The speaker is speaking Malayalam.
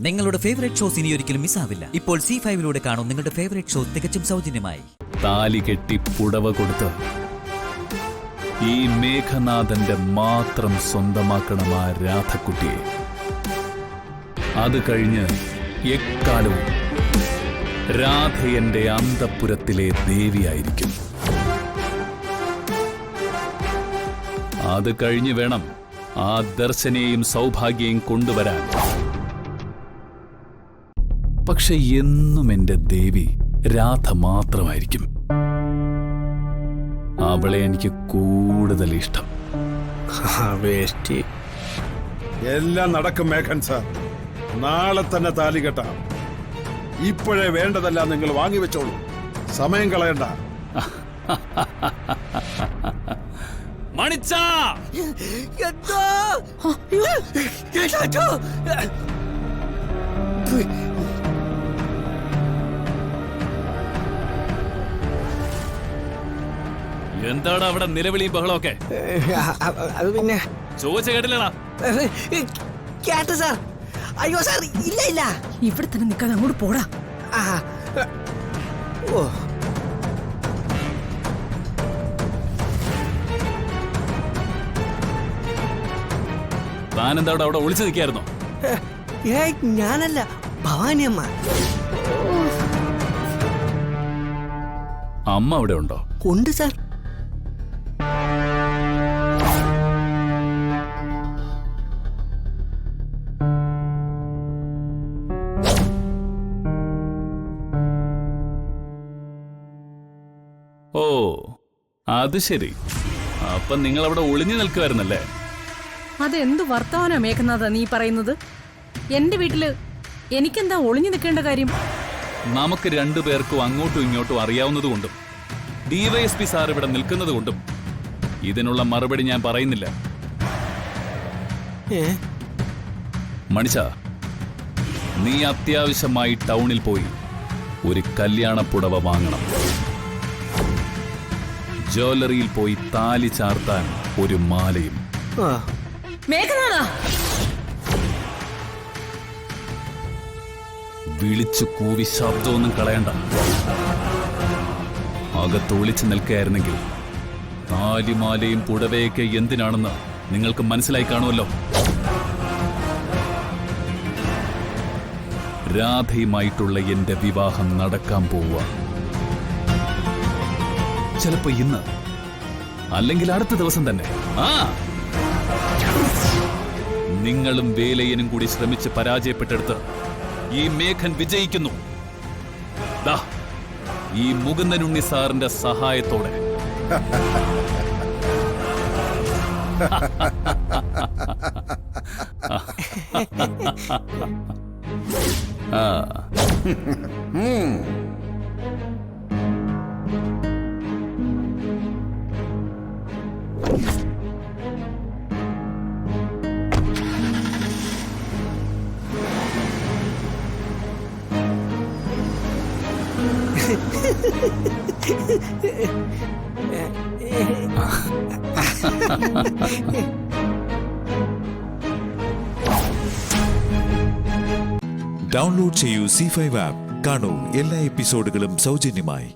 നിങ്ങളുടെ ഫേവറേറ്റ് ഷോസ് ഇനി ഒരിക്കലും മിസ്സാവില്ല. ഇപ്പോൾ C5 കാണും നിങ്ങളുടെ ഫേവറേറ്റ് ഷോ തികച്ചും സൗജന്യമായി. താലി കെട്ടി പുടവ കൊടുത്ത് ഈ മേഘനാഥന്റെ മാത്രം സ്വന്തമാക്കണം ആ രാധക്കുട്ടിയെ. അത് കഴിഞ്ഞ് എക്കാലവും രാധ എന്റെ അന്തഃപുരത്തിലെ ദേവിയായിരിക്കും. അത് കഴിഞ്ഞ് വേണം ആ ദർശനയെയും സൗഭാഗ്യയും കൊണ്ടുവരാൻ. പക്ഷെ എന്നും എന്റെ ദേവി രാധ മാത്രമായിരിക്കും. അവളെ എനിക്ക് കൂടുതൽ ഇഷ്ടം. എല്ലാം നടക്കും മേഘൻ സാർ. നാളെ തന്നെ താലി കെട്ടാം. ഇപ്പോഴേ വേണ്ടതെല്ലാം നിങ്ങൾ വാങ്ങിവെച്ചോളൂ. സമയം കളയണ്ട. മണിച്ചാ എന്താണ് അവിടെ നിലവിളിയും ബഹളമൊക്കെ? അത് പിന്നെ ചോദിച്ച കേട്ടില്ലടാ. കേട്ട സാർ. അയ്യോ സാർ, ഇല്ല ഇല്ല, ഇവിടെ തന്നെ നിൽക്കാതെ അങ്ങോട്ട് പോടാ. ഓ താനെന്താ അവിടെ ഒളിച്ചു നിൽക്കായിരുന്നോ? ഞാനല്ല, ഭവാനിയമ്മ. അമ്മ അവിടെ ഉണ്ടോ? ഉണ്ട് സാർ. ഓ അത് ശരി. അപ്പൊ നിങ്ങൾ അവിടെ ഒളിഞ്ഞു നിൽക്കുമായിരുന്നല്ലേ? അതെന്തു വർത്തമാനാ മേഘനാഥ നീ പറയുന്നത്? എന്റെ വീട്ടില് എനിക്കെന്താ ഒളിഞ്ഞു നിൽക്കേണ്ട കാര്യം? നമുക്ക് രണ്ടുപേർക്കും അങ്ങോട്ടും ഇങ്ങോട്ടും അറിയാവുന്നതുകൊണ്ടും DYSP സാർ ഇവിടെ നിൽക്കുന്നതുകൊണ്ടും ഇതിനുള്ള മറുപടി ഞാൻ പറയുന്നില്ല. മണിച്ച, നീ അത്യാവശ്യമായി ടൗണിൽ പോയി ഒരു കല്യാണ പുടവ വാങ്ങണം. ജ്വല്ലറിയിൽ പോയി താലി ചാർത്താൻ ഒരു മാലയും. മേഘനാഥ, വിളിച്ചു കൂവി ശബ്ദമൊന്നും കളയണ്ട. അകത്ത് ഒളിച്ചു നിൽക്കുകയായിരുന്നെങ്കിൽ താലിമാലയും പുടവയൊക്കെ എന്തിനാണെന്ന് നിങ്ങൾക്ക് മനസ്സിലായി കാണുമല്ലോ. രാധയുമായിട്ടുള്ള എന്റെ വിവാഹം നടക്കാൻ പോവുക. ചിലപ്പോ ഇന്ന്, അല്ലെങ്കിൽ അടുത്ത ദിവസം തന്നെ. നിങ്ങളും വേലയനും കൂടി ശ്രമിച്ച് പരാജയപ്പെട്ടെടുത്ത് ഈ മേഘൻ വിജയിക്കുന്നു. ഈ മുകുന്ദനുണ്ണി സാറിന്റെ സഹായത്തോടെ. ഡൗൺലോഡ് ചെയ്യൂ C5 ആപ്പ്. കാണൂ എല്ലാ എപ്പിസോഡുകളും സൗജന്യമായി.